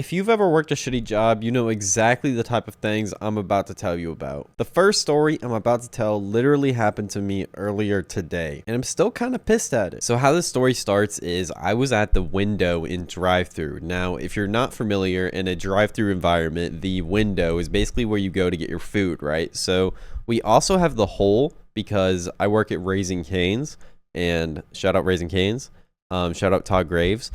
If you've ever worked a shitty job, you know exactly the type of things I'm about to tell you about. The first story I'm about to tell literally happened to me earlier today, and I'm still kind of pissed at it. So how this story starts is I was at the window in drive-thru. Now, if you're not familiar, in a drive-thru environment, the window is basically where you go to get your food, right? So we also have the hole because I work at Raising Cane's, and shout out Raising Cane's, shout out Todd Graves.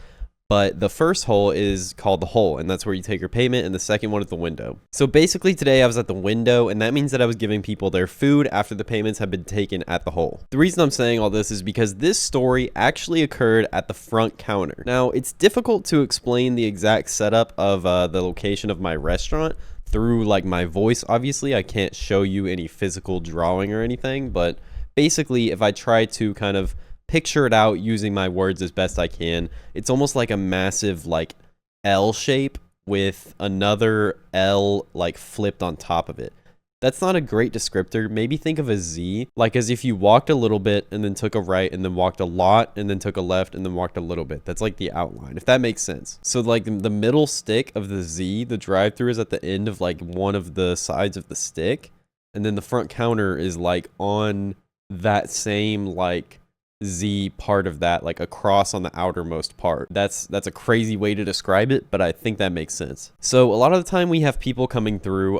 But the first hole is called the hole, and that's where you take your payment, and the second one is the window. So basically today I was at the window, and that means that I was giving people their food after the payments have been taken at the hole. The reason I'm saying all this is because this story actually occurred at the front counter. Now, it's difficult to explain the exact setup of the location of my restaurant through like my voice. Obviously, I can't show you any physical drawing or anything, but basically if I try to kind of picture it out using my words as best I can, it's almost like a massive like L shape with another L like flipped on top of it. That's not a great descriptor. Maybe think of a Z, like as if you walked a little bit and then took a right and then walked a lot and then took a left and then walked a little bit. That's like the outline, if that makes sense. So like the middle stick of the Z, the drive-thru is at the end of like one of the sides of the stick, and then the front counter is like on that same like Z part of that, like across on the outermost part. That's a crazy way to describe it, but I think that makes sense. So a lot of the time we have people coming through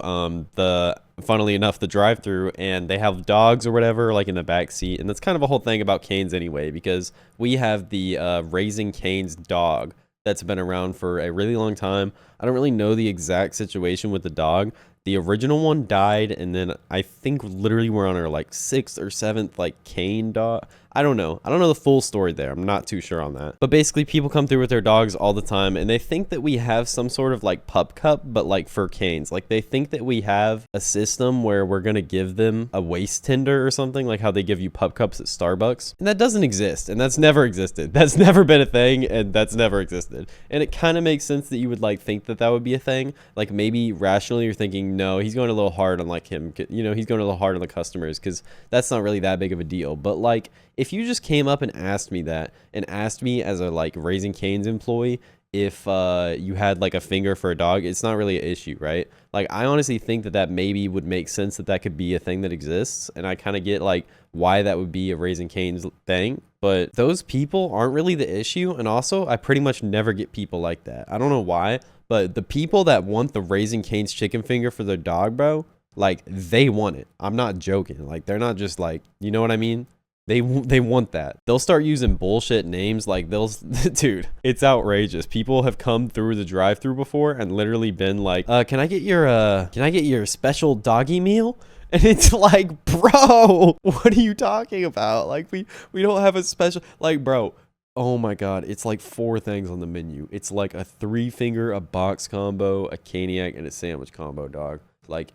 funnily enough, the drive-thru, and they have dogs or whatever like in the back seat, and that's kind of a whole thing about Cane's anyway, because we have the Raising Cane's dog that's been around for a really long time. I don't really know the exact situation with the dog. The original one died, and then I think literally we're on our like 6th or 7th like cane dog. I don't know the full story there. I'm not too sure on that. But basically people come through with their dogs all the time, and they think that we have some sort of like pup cup, but like for canes. Like they think that we have a system where we're going to give them a waist tender or something, like how they give you pup cups at Starbucks. And that doesn't exist, and that's never existed. That's never been a thing, and that's never existed. And it kind of makes sense that you would like think that that would be a thing. Like maybe rationally you're thinking, no, he's going a little hard on like him, you know, he's going a little hard on the customers because that's not really that big of a deal. But like if you just came up and asked me that, and asked me as a like Raising Cane's employee if you had like a finger for a dog, it's not really an issue, right? Like I honestly think that that maybe would make sense, that that could be a thing that exists, and I kind of get like why that would be a Raising Cane's thing. But those people aren't really the issue, and also I pretty much never get people like that. I don't know why, but the people that want the Raising Cane's chicken finger for their dog, bro, like they want it. I'm not joking. Like they're not just like, you know what I mean? They want that. They'll start using bullshit names like dude, it's outrageous. People have come through the drive-thru before and literally been like, can I get your special doggy meal? And it's like, bro, what are you talking about? Like we don't have a special, like, bro, oh my God, it's like 4 things on the menu. It's like a 3-finger, a box combo, a caniac, and a sandwich combo, dog. Like,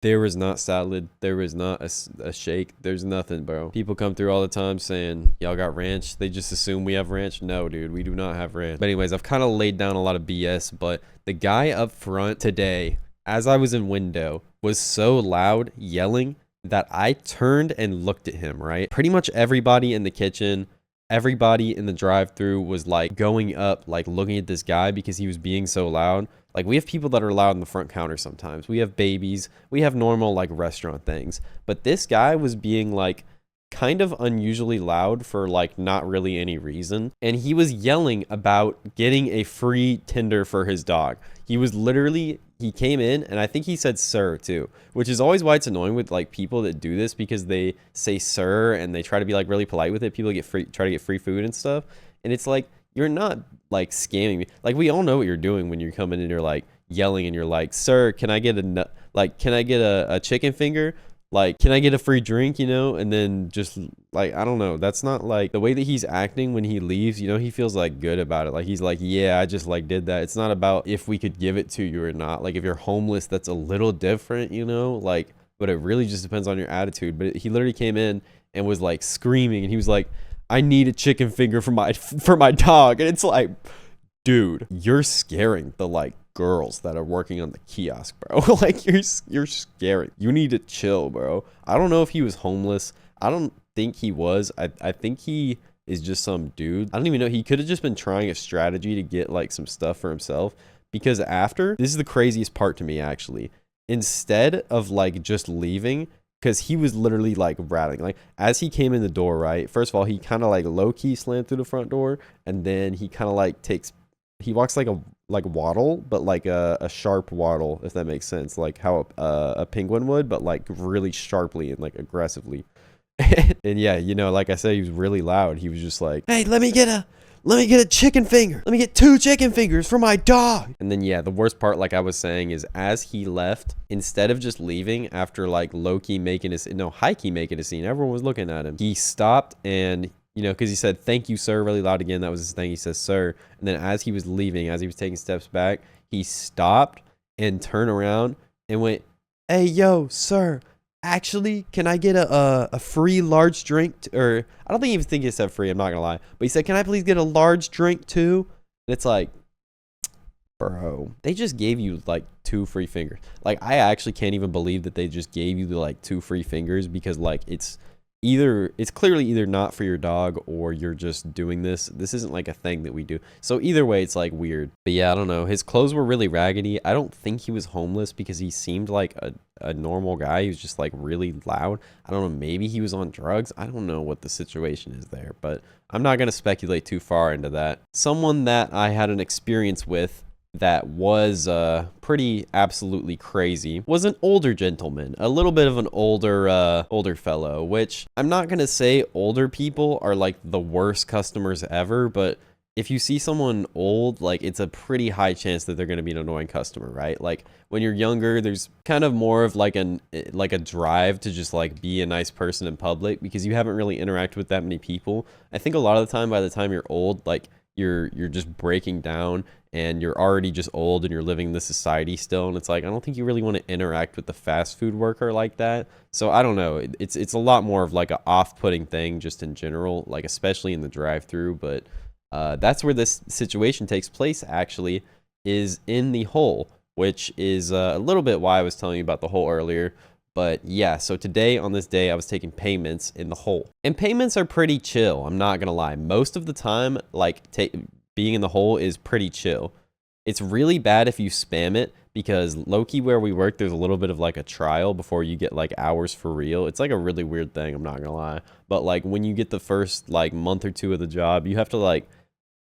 there is not salad. There is not a shake. There's nothing, bro. People come through all the time saying, y'all got ranch. They just assume we have ranch. No, dude, we do not have ranch. But anyways, I've kind of laid down a lot of BS, but the guy up front today, as I was in window, was so loud yelling that I turned and looked at him, right? Pretty much everybody in the kitchen, everybody in the drive-thru was like going up, like looking at this guy because he was being so loud. Like we have people that are loud in the front counter sometimes. We have babies. We have normal like restaurant things. But this guy was being like kind of unusually loud for like not really any reason. And he was yelling about getting a free tender for his dog. He was literally, he came in and I think he said sir too, which is always why it's annoying with like people that do this, because they say sir and they try to be like really polite with it. People try to get free food and stuff. And it's like, you're not like scamming me. Like we all know what you're doing when you're coming in and you're like yelling and you're like, sir, can I get a chicken finger? Like, can I get a free drink, you know? And then just like, I don't know. That's not like the way that he's acting when he leaves, you know, he feels like good about it. Like he's like, yeah, I just like did that. It's not about if we could give it to you or not. Like if you're homeless, that's a little different, you know, like, but it really just depends on your attitude. But he literally came in and was like screaming, and he was like, I need a chicken finger for my dog. And it's like, dude, you're scaring the like girls that are working on the kiosk, bro. Like you're scaring. You need to chill, bro. I don't know if he was homeless. I don't think he was. I think he is just some dude. I don't even know. He could have just been trying a strategy to get like some stuff for himself. because after, this is the craziest part to me actually, instead of like just leaving, because he was literally like rattling, like as he came in the door, right, first of all he kind of like low-key slammed through the front door, and then he kind of like he walks like a waddle, but like a sharp waddle, if that makes sense, like how a penguin would, but like really sharply and like aggressively. And yeah, you know, like I said, he was really loud. He was just like, hey, let me get a chicken finger. Let me get 2 chicken fingers for my dog. And then, yeah, the worst part, like I was saying, is as he left, instead of just leaving after like high-key making a scene, everyone was looking at him. He stopped and, you know, because he said, thank you, sir, really loud again. That was his thing. He says, sir. And then as he was leaving, as he was taking steps back, he stopped and turned around and went, hey, yo, sir. Actually, can I get a free large drink? Or I don't even think he said free, I'm not gonna lie. But he said, can I please get a large drink too? And it's like, bro, they just gave you like 2 free fingers. Like, I actually can't even believe that they just gave you the like 2 free fingers, because like it's clearly either not for your dog or you're just doing this. This isn't like a thing that we do. So either way, it's like weird. But yeah, I don't know. His clothes were really raggedy. I don't think he was homeless, because he seemed like a normal guy. He was just like really loud. I don't know. Maybe he was on drugs. I don't know what the situation is there, but I'm not going to speculate too far into that. Someone that I had an experience with that was pretty absolutely crazy was an older gentleman, a little bit of an older fellow, which I'm not gonna say older people are like the worst customers ever, but if you see someone old, like it's a pretty high chance that they're gonna be an annoying customer, right? Like when you're younger, there's kind of more of like a drive to just like be a nice person in public, because you haven't really interacted with that many people. I think a lot of the time, by the time you're old, like you're just breaking down, and you're already just old, and you're living in this society still, and it's like, I don't think you really want to interact with the fast food worker like that. So I don't know, it's a lot more of like a off-putting thing just in general, like especially in the drive-through. But that's where this situation takes place, actually, is in the hole, which is a little bit why I was telling you about the hole earlier. But yeah, so today, on this day, I was taking payments in the hole. And payments are pretty chill, I'm not gonna lie. Most of the time, like, being in the hole is pretty chill. It's really bad if you spam it, because low-key where we work, there's a little bit of like a trial before you get like hours for real. It's like a really weird thing, I'm not gonna lie. But like when you get the first like month or 2 of the job, you have to like,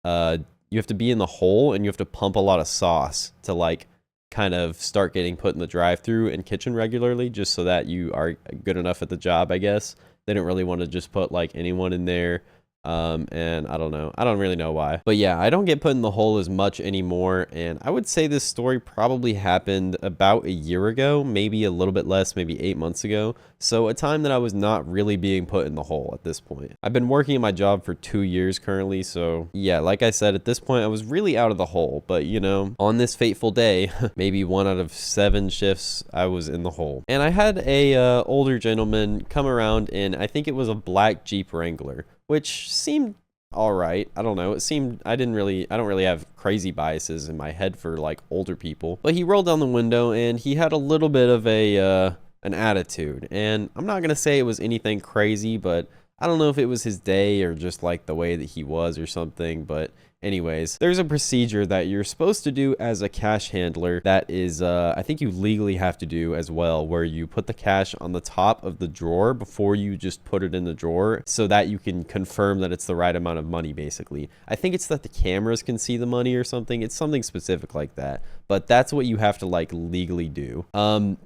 you have to be in the hole, and you have to pump a lot of sauce to like kind of start getting put in the drive-through and kitchen regularly, just so that you are good enough at the job, I guess. They don't really want to just put like anyone in there. And I don't know. I don't really know why. But yeah, I don't get put in the hole as much anymore. And I would say this story probably happened about a year ago, maybe a little bit less, maybe 8 months ago. So a time that I was not really being put in the hole at this point. I've been working at my job for 2 years currently. So yeah, like I said, at this point, I was really out of the hole. But you know, on this fateful day, maybe 1 out of 7 shifts, I was in the hole. And I had a older gentleman come around, and I think it was a black Jeep Wrangler, which seemed all right. I don't know. It seemed, I don't really have crazy biases in my head for like older people. But he rolled down the window, and he had a little bit of an attitude. And I'm not going to say it was anything crazy, but I don't know if it was his day or just like the way that he was or something. But anyways, there's a procedure that you're supposed to do as a cash handler that is, I think you legally have to do as well, where you put the cash on the top of the drawer before you just put it in the drawer, so that you can confirm that it's the right amount of money, basically. I think it's that the cameras can see the money or something. It's something specific like that, but that's what you have to like legally do.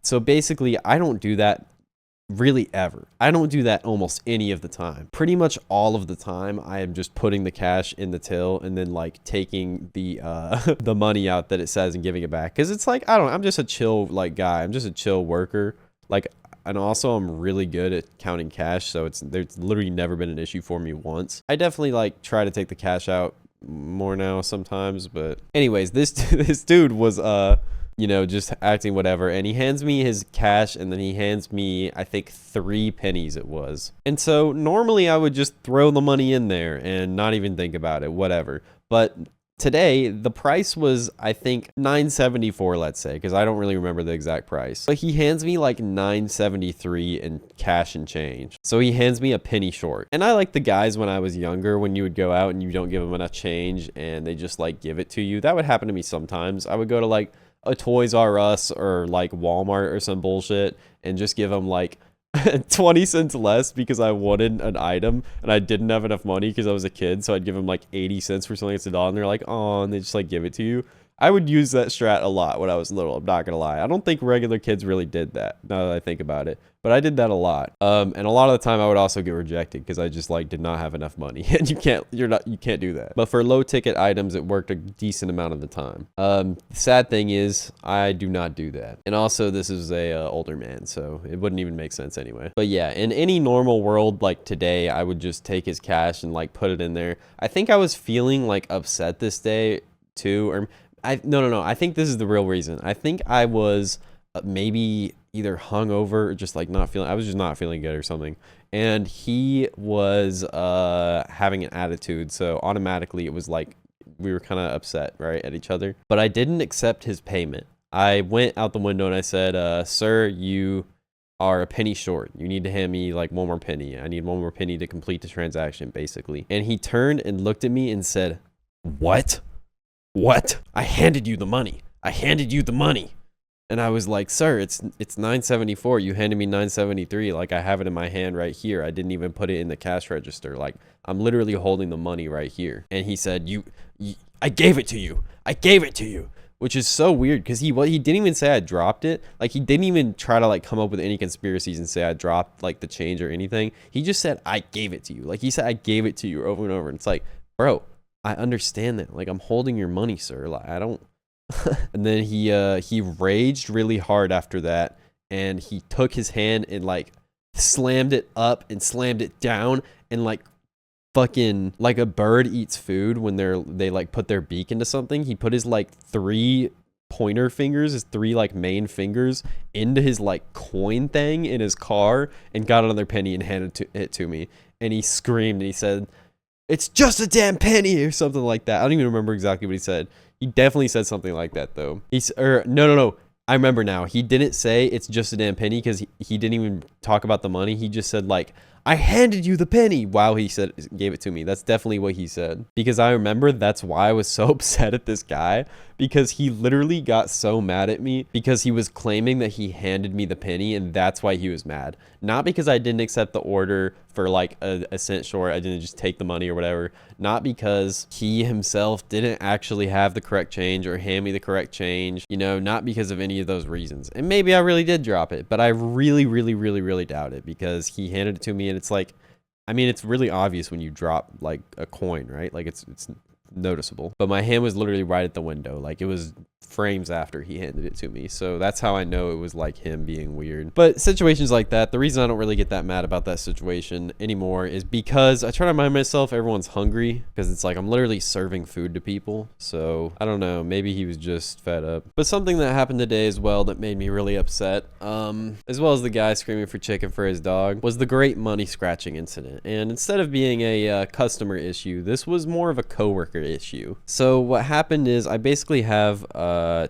So basically, I don't do that really ever. I don't do that almost any of the time. Pretty much all of the time, I am just putting the cash in the till, and then like taking the the money out that it says and giving it back, because it's like, I don't know, I'm just a chill like guy. I'm just a chill worker, like. And also, I'm really good at counting cash, so there's literally never been an issue for me once. I definitely like try to take the cash out more now sometimes, but anyways, this dude was you know, just acting whatever, and he hands me his cash, and then he hands me, I think, 3 pennies it was. And so normally I would just throw the money in there and not even think about it, whatever. But today the price was, I think, $9.74, let's say, because I don't really remember the exact price. But he hands me like $9.73 in cash and change. So he hands me a penny short. And I like the guys when I was younger, when you would go out and you don't give them enough change and they just like give it to you. That would happen to me sometimes. I would go to like a Toys R Us or like Walmart or some bullshit and just give them like 20 cents less because I wanted an item and I didn't have enough money because I was a kid. So I'd give them like 80 cents for something that's $1 and they're like, oh, and they just like give it to you. I would use that strat a lot when I was little. I'm not gonna lie. I don't think regular kids really did that now that I think about it, but I did that a lot. And a lot of the time I would also get rejected because I just like did not have enough money, and you can't do that. But for low ticket items, it worked a decent amount of the time. The sad thing is I do not do that, and also this is a older man, so it wouldn't even make sense anyway. But yeah, in any normal world like today, I would just take his cash and like put it in there. I think I was feeling like upset this day too, or no. I think this is the real reason. I think I was maybe either hungover or just like not feeling. I was just not feeling good or something. And he was having an attitude, so automatically it was like we were kind of upset, right, at each other. But I didn't accept his payment. I went out the window and I said, "Sir, you are a penny short. You need to hand me like one more penny. I need one more penny to complete the transaction, basically." And he turned and looked at me and said, "What? What? I handed you the money. I handed you the money." And I was like, "Sir, it's $9.74. You handed me $9.73. Like, I have it in my hand right here. I didn't even put it in the cash register. Like, I'm literally holding the money right here." And he said, I gave it to you. I gave it to you." Which is so weird because he didn't even say I dropped it. Like, he didn't even try to like come up with any conspiracies and say I dropped like the change or anything. He just said, "I gave it to you." Like, he said, "I gave it to you," over and over. And it's like, bro, I understand that. Like, I'm holding your money, sir. Like, I don't. And then he raged really hard after that, and he took his hand and like slammed it up and slammed it down, and like fucking like a bird eats food when they like put their beak into something. He put his like 3 pointer fingers, his 3 like main fingers, into his like coin thing in his car and got another penny and handed it to me. And he screamed and he said, "It's just a damn penny," or something like that. I don't even remember exactly what he said. He definitely said something like that though. No. I remember now. He didn't say "it's just a damn penny" because he didn't even talk about the money. He just said like, "I handed you the penny." Wow, he said gave it to me. That's definitely what he said. Because I remember that's why I was so upset at this guy, because he literally got so mad at me because he was claiming that he handed me the penny, and that's why he was mad. Not because I didn't accept the order for like a cent short. I didn't just take the money or whatever. Not because he himself didn't actually have the correct change or hand me the correct change. You know, not because of any of those reasons. And maybe I really did drop it, but I really doubt it, because he handed it to me and it's like, I mean, it's really obvious when you drop like a coin, right? Like it's noticeable. But my hand was literally right at the window. Like, it was frames after he handed it to me. So that's how I know it was like him being weird. But situations like that, the reason I don't really get that mad about that situation anymore is because I try to remind myself everyone's hungry, because it's like I'm literally serving food to people. So I don't know, maybe he was just fed up. But something that happened today as well that made me really upset, as well as the guy screaming for chicken for his dog, was the great money scratching incident. And instead of being a customer issue, this was more of a coworker issue. So what happened is I basically have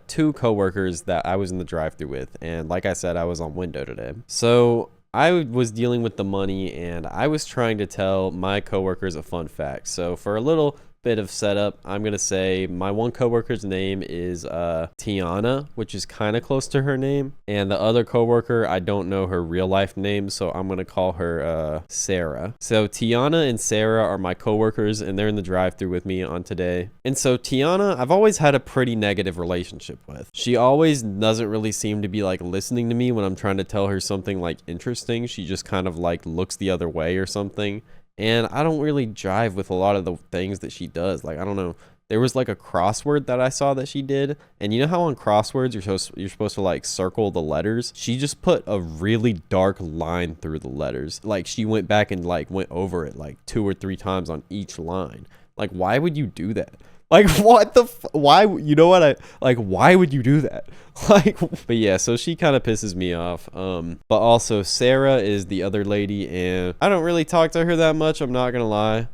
2 coworkers that I was in the drive-thru with, and like I said, I was on window today. So I was dealing with the money, and I was trying to tell my coworkers a fun fact. So for a little bit of setup, I'm gonna say my one coworker's name is Tiana, which is kind of close to her name, and the other coworker, I don't know her real life name, so I'm gonna call her Sarah. So Tiana and Sarah are my coworkers, and they're in the drive-thru with me on today. And so Tiana, I've always had a pretty negative relationship with. She always doesn't really seem to be like listening to me when I'm trying to tell her something like interesting. She just kind of like looks the other way or something. And I don't really jive with a lot of the things that she does. Like, I don't know. There was like a crossword that I saw that she did. And you know how on crosswords you're supposed to like circle the letters? She just put a really dark line through the letters. Like, she went back and like went over it like 2 or 3 times on each line. Like, why would you do that? Like, what the why? You know what? Why would you do that? Like, but yeah, so she kind of pisses me off. But also Sarah is the other lady, and I don't really talk to her that much. I'm not gonna lie.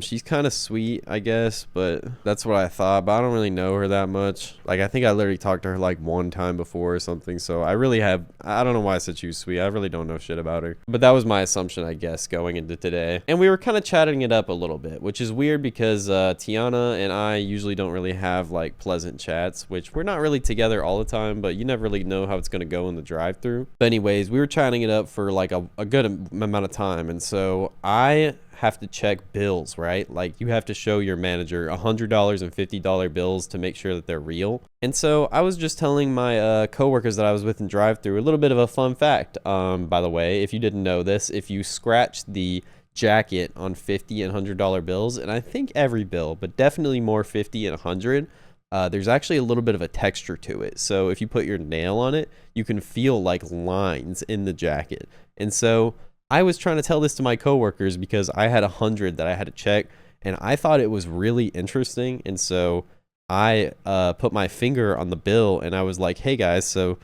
She's kind of sweet, I guess, but that's what I thought, but I don't really know her that much. Like, I think I literally talked to her like one time before or something, so I don't know why I said she was sweet. I really don't know shit about her, but that was my assumption, I guess, going into today. And we were kind of chatting it up a little bit, which is weird because Tiana and I usually don't really have like pleasant chats, which we're not really together all the time, but you never really know how it's going to go in the drive-through. But anyways, we were chatting it up for like a good amount of time, and so I have to check bills, right? Like, you have to show your manager $100 and $50 bills to make sure that they're real. And so I was just telling my coworkers that I was with in drive-through a little bit of a fun fact. By the way, if you didn't know this, if you scratch the jacket on $50 and $100 bills, and I think every bill, but definitely more 50 and 100, there's actually a little bit of a texture to it. So if you put your nail on it, you can feel like lines in the jacket. And so I was trying to tell this to my coworkers because I had 100 that I had to check, and I thought it was really interesting. And so I put my finger on the bill, and I was like, hey guys, so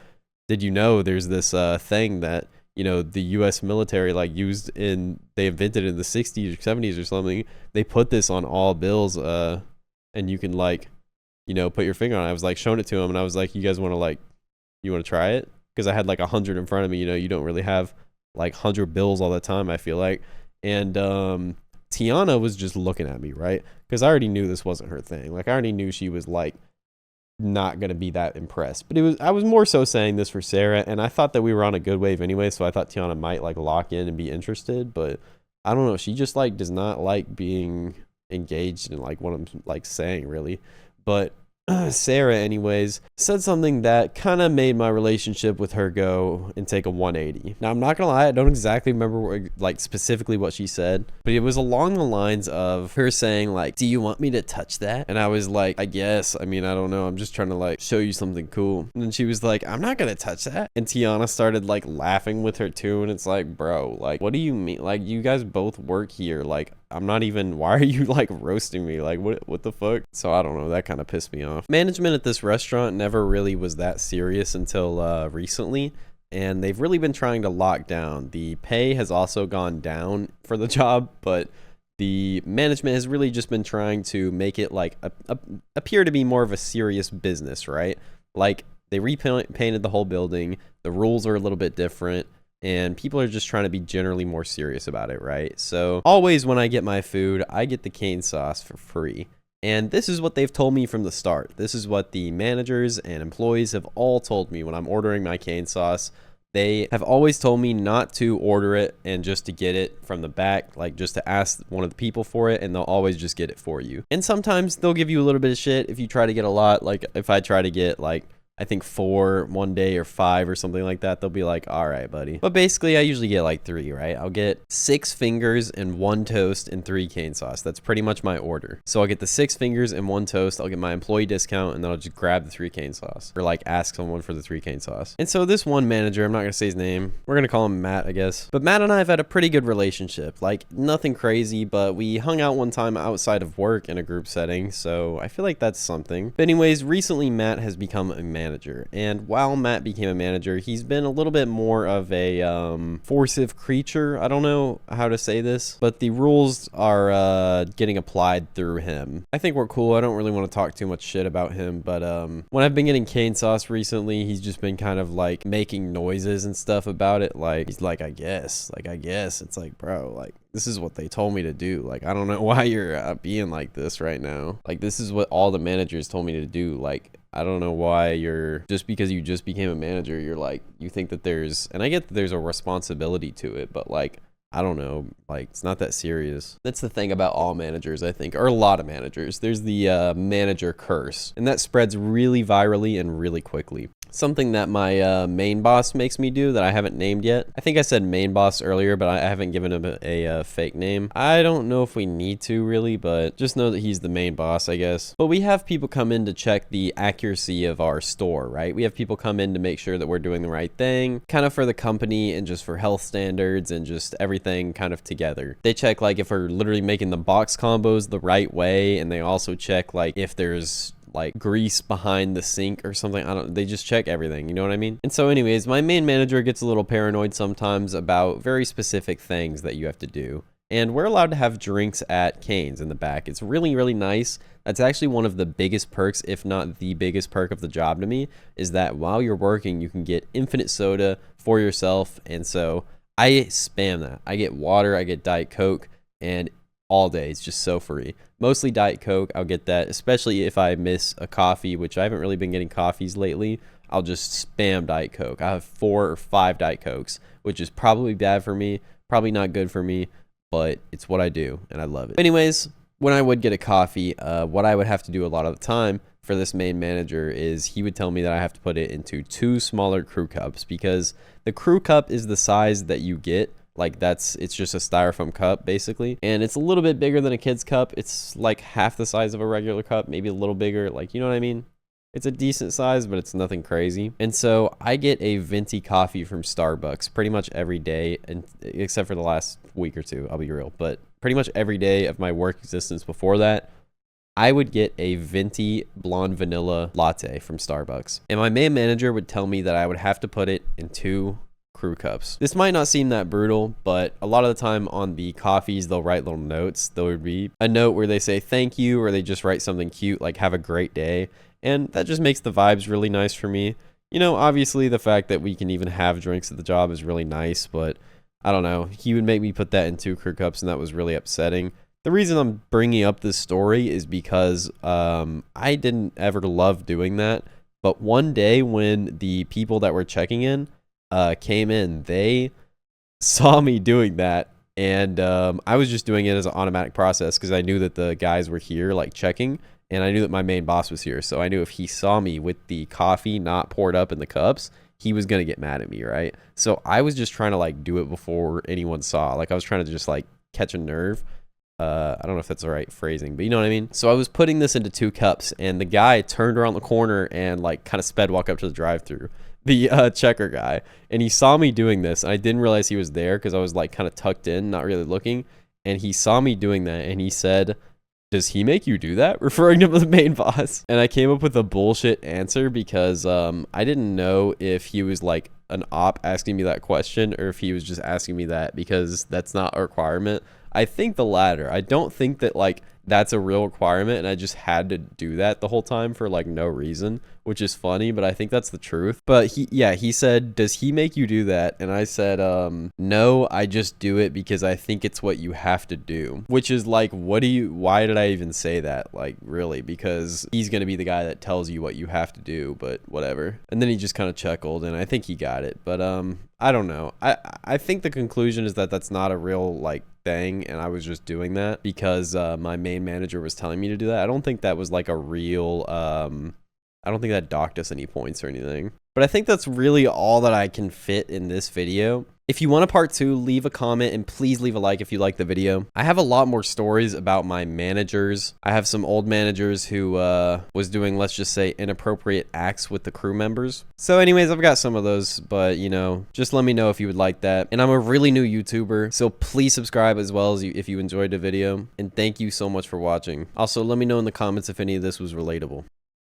did you know there's this thing that, you know, the US military like they invented in the 60s or 70s or something. They put this on all bills, and you can, like, you know, put your finger on it. I was like showing it to them, and I was like, you guys want to try it? Because I had like 100 in front of me. You know, you don't really have like 100 bills all the time, I feel like. And Tiana was just looking at me, right? Because I already knew this wasn't her thing. Like, I already knew she was like not gonna be that impressed. But I was more so saying this for Sarah, and I thought that we were on a good wave anyway, so I thought Tiana might like lock in and be interested. But I don't know, she just like does not like being engaged in like what I'm like saying, really. But Sarah, anyways, said something that kind of made my relationship with her go and take a 180. Now, I'm not gonna lie, I don't exactly remember like specifically what she said, but it was along the lines of her saying like, do you want me to touch that? And I was like, I guess. I mean, I don't know, I'm just trying to like show you something cool. And then she was like, I'm not gonna touch that. And Tiana started like laughing with her too, and it's like, bro, like, what do you mean? Like, you guys both work here. Like, I'm not even, why are you like roasting me? Like, what the fuck? So I don't know, that kind of pissed me off. Management at this restaurant never really was that serious until recently, and they've really been trying to lock down. The pay has also gone down for the job, but the management has really just been trying to make it like appear to be more of a serious business, right? Like, they repainted the whole building, the rules are a little bit different, and people are just trying to be generally more serious about it, right? So always when I get my food, I get the cane sauce for free. And this is what they've told me from the start. This is what the managers and employees have all told me when I'm ordering my cane sauce. They have always told me not to order it and just to get it from the back, like just to ask one of the people for it, and they'll always just get it for you. And sometimes they'll give you a little bit of shit if you try to get a lot. Like, if I try to get like, I think 4 one day or 5 or something like that, they'll be like, all right, buddy. But basically, I usually get like 3, right? I'll get 6 fingers and 1 toast and 3 cane sauce. That's pretty much my order. So I'll get the 6 fingers and 1 toast. I'll get my employee discount, and then I'll just grab the 3 cane sauce, or like ask someone for the 3 cane sauce. And so this one manager, I'm not gonna say his name, we're gonna call him Matt, I guess. But Matt and I have had a pretty good relationship. Like, nothing crazy, but we hung out one time outside of work in a group setting, so I feel like that's something. But anyways, recently Matt has become a manager, and while Matt became a manager, he's been a little bit more of a forcive creature. I don't know how to say this, but the rules are getting applied through him. I think we're cool. I don't really want to talk too much shit about him, but when I've been getting cane sauce recently, he's just been kind of like making noises and stuff about it. Like, he's like, I guess. It's like, bro, like, this is what they told me to do. Like, I don't know why you're being like this right now. Like, this is what all the managers told me to do. Like, I don't know why you're, just because you just became a manager, you're like, you think that there's, and I get that there's a responsibility to it, but like, I don't know, like, it's not that serious. That's the thing about all managers, I think, or a lot of managers. There's the manager curse, and that spreads really virally and really quickly. Something that my main boss makes me do that I haven't named yet. I think I said main boss earlier, but I haven't given him a fake name. I don't know if we need to really, but just know that he's the main boss, I guess. But we have people come in to check the accuracy of our store, right? We have people come in to make sure that we're doing the right thing, kind of for the company and just for health standards and just everything kind of together. They check like if we're literally making the box combos the right way, and they also check like if there's like grease behind the sink or something. They just check everything, you know what I mean? And so anyways, my main manager gets a little paranoid sometimes about very specific things that you have to do. and we're allowed to have drinks at Cane's in the back. It's really, really nice. That's actually one of the biggest perks, if not the biggest perk of the job to me, is that while you're working, you can get infinite soda for yourself. And so I spam that. I get water, I get Diet Coke, and all day it's just so free. Mostly Diet Coke. I'll get that, especially if I miss a coffee, which I haven't really been getting coffees lately. I'll just spam Diet Coke. I have 4 or 5 Diet Cokes, which is probably bad for me, probably not good for me, but it's what I do, and I love it. Anyways, when I would get a coffee, what I would have to do a lot of the time for this main manager is he would tell me that I have to put it into 2 smaller crew cups, because the crew cup is the size that you get. Like it's just a styrofoam cup basically, and it's a little bit bigger than a kid's cup. It's like half the size of a regular cup, maybe a little bigger, like, you know what I mean? It's a decent size, but it's nothing crazy. And so I get a venti coffee from Starbucks pretty much every day, and except for the last week or two, I'll be real, but pretty much every day of my work existence before that, I would get a venti blonde vanilla latte from Starbucks. And my main manager would tell me that I would have to put it in 2 crew cups. This might not seem that brutal, but a lot of the time on the coffees, they'll write little notes. There would be a note where they say thank you, or they just write something cute like have a great day. And that just makes the vibes really nice for me. You know, obviously the fact that we can even have drinks at the job is really nice, but I don't know. He would make me put that in 2 crew cups, and that was really upsetting. The reason I'm bringing up this story is because I didn't ever love doing that. But one day when the people that were checking in came in, they saw me doing that. And I was just doing it as an automatic process because I knew that the guys were here, like, checking. And I knew that my main boss was here. So I knew if he saw me with the coffee not poured up in the cups, he was going to get mad at me, right? So I was just trying to, like, do it before anyone saw. Like, I was trying to just, like, catch a nerve. I don't know if that's the right phrasing, but you know what I mean? So I was putting this into 2 cups, and the guy turned around the corner and, like, kind of sped walk up to the drive-thru. The checker guy. And he saw me doing this, and I didn't realize he was there because I was, like, kind of tucked in, not really looking. And he saw me doing that, and he said, "Does he make you do that?" Referring to the main boss. And I came up with a bullshit answer because I didn't know if he was like an op asking me that question or if he was just asking me that because that's not a requirement. I think the latter. I don't think that like that's a real requirement, and I just had to do that the whole time for like no reason, which is funny, but I think that's the truth. But he said, "Does he make you do that?" And I said, "No, I just do it because I think it's what you have to do." Which is like, why did I even say that? Like, really? Because he's going to be the guy that tells you what you have to do, but whatever. And then he just kind of chuckled, and I think he got it. But I don't know. I think the conclusion is that that's not a real like thing, and I was just doing that because my main manager was telling me to do that. I don't think that was like a real I don't think that docked us any points or anything. But I think that's really all that I can fit in this video. If you want a part 2, leave a comment and please leave a like if you like the video. I have a lot more stories about my managers. I have some old managers who was doing, let's just say, inappropriate acts with the crew members. So anyways, I've got some of those, but you know, just let me know if you would like that. And I'm a really new YouTuber, so please subscribe as well as if you enjoyed the video. And thank you so much for watching. Also, let me know in the comments if any of this was relatable.